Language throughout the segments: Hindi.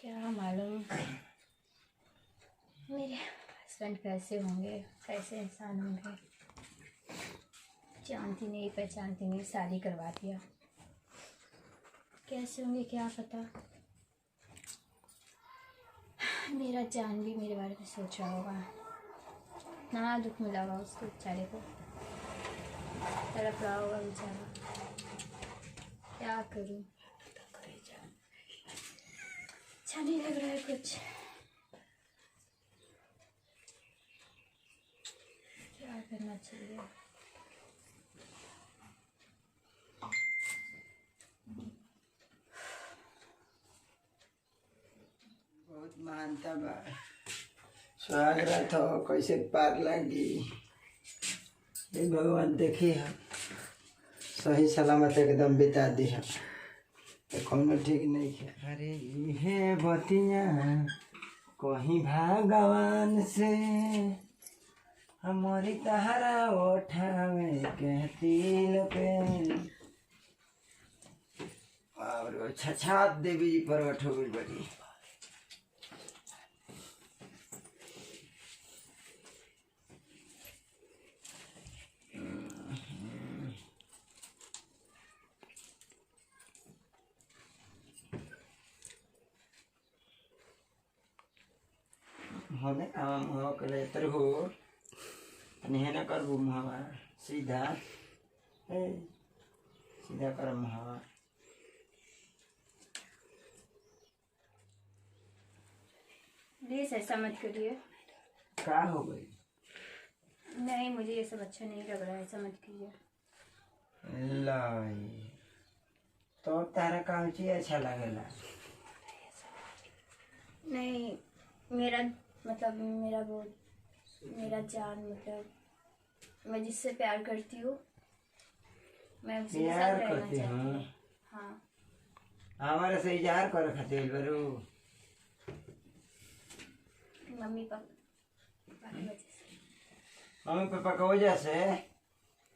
क्या मालूम मेरे हस्बैंड कैसे होंगे, कैसे इंसान होंगे। जानती नहीं पहचानती नहीं, शादी करवा दिया। कैसे होंगे क्या पता। मेरा जान भी मेरे बारे में सोच रहा होगा, ना दुख मिला होगा उसको बेचारे को, तड़प रहा होगा बेचारा। क्या करूं, अच्छा नहीं लग रहा है कुछ। क्या करना चाहिए। बहुत मानता बा, स्वागत हो, कैसे पार लगी। ये भगवान देखी है, सही सलामत एकदम बिता दी है, कौनो ठीक नहीं है। अरे ये बतिया कहीं भगवान से हमारी तहरा उठावे के तिल पे और छछात देवी जी प्रकट हो गई बड़ी। हमें काम हो करे तर हो नहीं ना कर मुहावा सीधा है, सीधा कर मुहावा। प्लीज ऐसा मत करिए। क्या हो गई? नहीं, मुझे ये सब अच्छा नहीं लग रहा है, ऐसा मत कीजिए। लाई तो तारा काम चीज अच्छा लगेला। नहीं, मेरा मतलब मेरा जान, मतलब मैं जिससे प्यार करती हूँ, मैं उसी के साथ प्यार रहना करती चाहती हूँ। हूँ। हाँ, हमारे से इजहार कर खातिर बरू मम्मी पापा की वजह से। मम्मी पापा की वजह से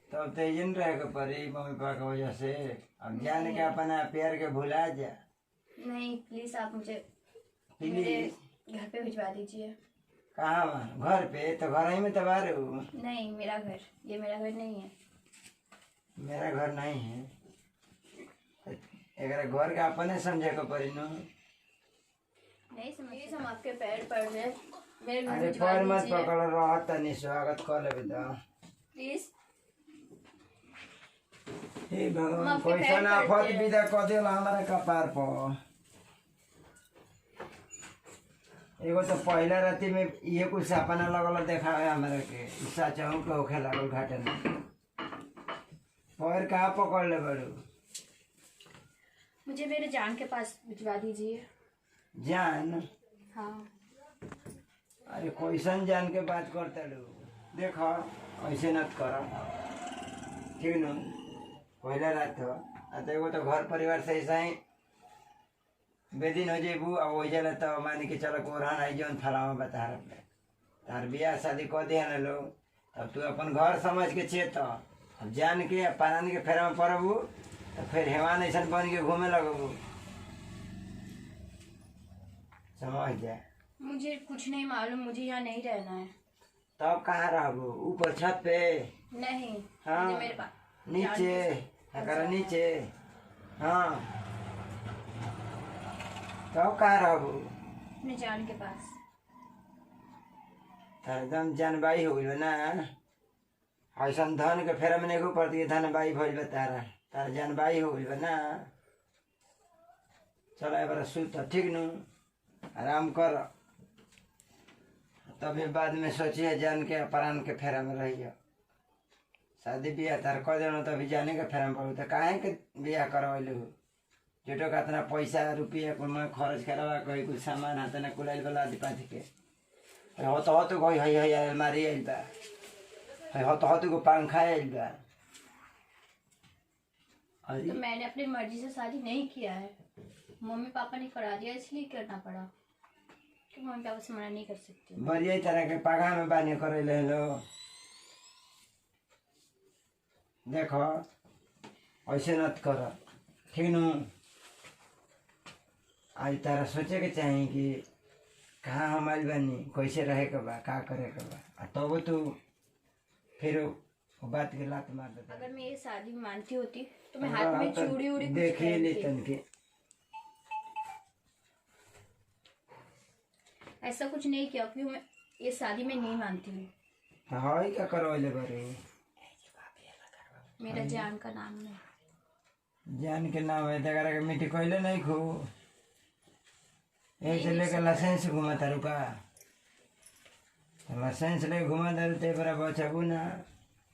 तब तो जन रहे के परी मम्मी पापा की वजह से। अब जान के अपना प्यार के भुला जा। नहीं, प्लीज आप मुझे प्लीज मेरे घर पे भिजवा दीजिए। कहाँ घर पे? तो घर ही में तो बारू। नहीं, मेरा घर, ये मेरा घर नहीं है। मेरा घर नहीं है, एक घर के अपने समझे को परी नु। नहीं समझ, हम आपके पैर पड़ रहे, मेरे घर अरे भिजवा पैर मत दीजिए पकड़ रहा तनी स्वागत कर ले बेटा। प्लीज। हे हम भगवान आपके कैसा पैर ना पड़ते फत हैं। विदा कर देला हमारे कपार पर। एगो तो पहला राती में ये कुछ सपना लगल देखा है हमारे के, सच हूँ के होखे लागल घाटे में। पैर कहाँ पकड़ ले बड़ू? मुझे मेरे जान के पास भिजवा दीजिए। जान? हाँ। अरे कैसन जान के बात करते लो? देखो ऐसे न कर, ठीक न? पहला रात हो तो एगो तो घर परिवार से ऐसा ही बेदिन हो जेबू। अब हो जाला तो मान के चलो कोरहन आई जौन फलावा बता रहे तार बियाह शादी कर दिया न लोग, तब तू अपन घर समझ के चेत। अब जान के पानी के फेरा में पड़बू तो फिर हेवान ऐसा बन के घूमे लगबू, समझ जाए। मुझे कुछ नहीं मालूम, मुझे यहाँ नहीं रहना है। तब कहाँ रहबू? ऊपर छत पे? नहीं। हाँ। मुझे मेरे पास नीचे? अगर नीचे? हाँ। तब कहाँ रहबू? अपने जान के पास। एकदम जानबाई हो गई ना। ऐसा धन के फेरा में नहीं पड़ती, धनबाई भइल तारा तारा जानबाई हो गई ना। चलो एक बार सुत, ठीक नु? आराम कर, तभी बाद में सोचिए जान के प्राण के फेरा में रहिए। शादी ब्याह तार कर देना तभी जाने के फेरा में पड़ू तो काहे के ब्याह करवैलू? जोटो का इतना पैसा रुपया को मैं खर्च करवा कोई कुछ सामान हाथ ना कुलाइल वाला आदि पाथी के हो तो कोई है अलमारी आइल बा, हो तो को पंखा आइल बा। तो मैंने अपनी मर्जी से शादी नहीं किया है, मम्मी पापा ने करा दिया इसलिए करना पड़ा, कि मम्मी पापा से मना नहीं कर सकती। बढ़िया तरह के पगा में बानी करे ले लो। देखो ऐसे नत कर, ठीक नु? आज तारा सोचे के चाही कि कहाँ हम आइल बानी, कैसे रहे के बा, का करे के बा, आ तब तू फिर वो बात के लात मार देता। अगर मैं ये शादी में मानती होती तो मैं हाथ में चूड़ी उड़ी कुछ देखे ले पहनती। तन के ऐसा कुछ नहीं किया क्योंकि मैं ये शादी में नहीं मानती हूँ। हाई क्या करवाइले बारे, मेरा जान का नाम नहीं। जान के नाम है तकरा के मिट्टी कोइले नहीं खो, ऐसे लेके लाइसेंस घुमा तारू का, लाइसेंस लेके घुमा तारू ते बड़ा बचाबू ना,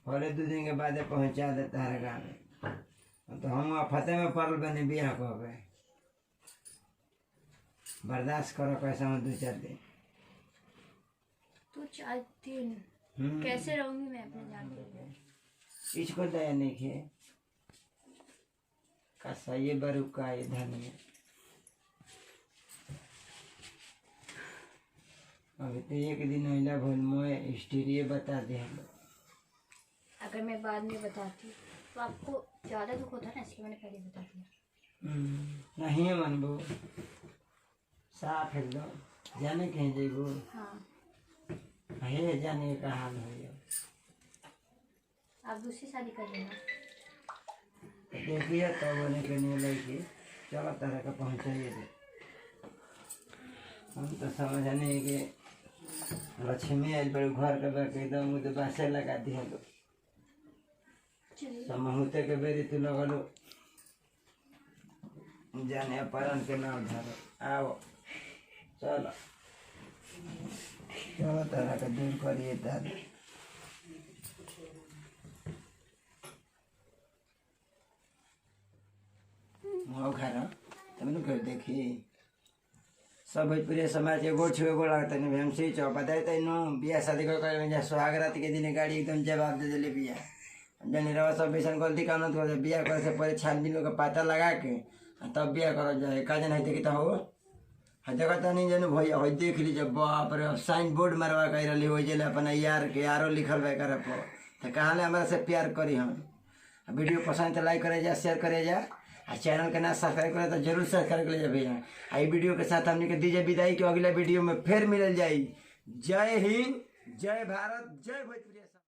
पहले 2 दिन के बाद पहुँचा दे तारे गाँव। तो हम फतेह में पड़ल बने बियाह कहबे, बर्दाश्त करो कैसा हूँ 2-4 दिन। तो 4 दिन कैसे रहूंगी मैं अपने जान के लिए? इसको दया नहीं खे कसा ये बरू का ये धन में अभी तो 1 दिन महिला भूल मोए हिस्ट्री बता दे हम। अगर मैं बाद में बताती तो आपको ज़्यादा दुख होता ना, इसलिए मैंने पहले बता दिया। नहीं मनबो साफ एकदम जाने कहीं जेबो। हाँ, हे जाने का हाल हो गया। आप दूसरी शादी कर लेना। देखिए तब होने के नहीं लगे चलो तरह का पहुँचाइए दे। हम तो समझा नहीं कि लक्ष्मी आज बड़े घर के बाके एकदम मुझे बासे लगा दिया लो समूहते के बेरी तू लगलो जाने अपहरण के नाम धरो आओ चलो चलो तरह का दूर करिए दादा। मुँह खा रहा तब न कर देखी सब भोजपुरी समाज के गोड़ छुए गोड़ लगता नहीं हम सही चौ पता है तेनो बिया शादी कर सुहाग रात के दिन गाड़ी एकदम जवाब दे दिले बिया जनी रवा सब बेसन गलती कान कर बिया करे से पहले छानबीन का पता लगा के तब बिया कर जाए का जन है तो हो देखा तो नहीं जानू भैया हो देख लीजिए बाप रे साइन बोर्ड मरवा कर रही हो जले अपना यार के यारो लिखल बा कर तो कहाँ ले हमारा से प्यार करी हम। वीडियो पसंद तो लाइक करे जा शेयर करे जा और चैनल के ना सब्सक्राइब करे तो जरूर सब्सक्राइब कर ले भैया। आई वीडियो के साथ हमने के दीजिए विदाई कि अगले वीडियो में फिर मिल जाए। जय हिंद, जय भारत, जय भोजपुरी।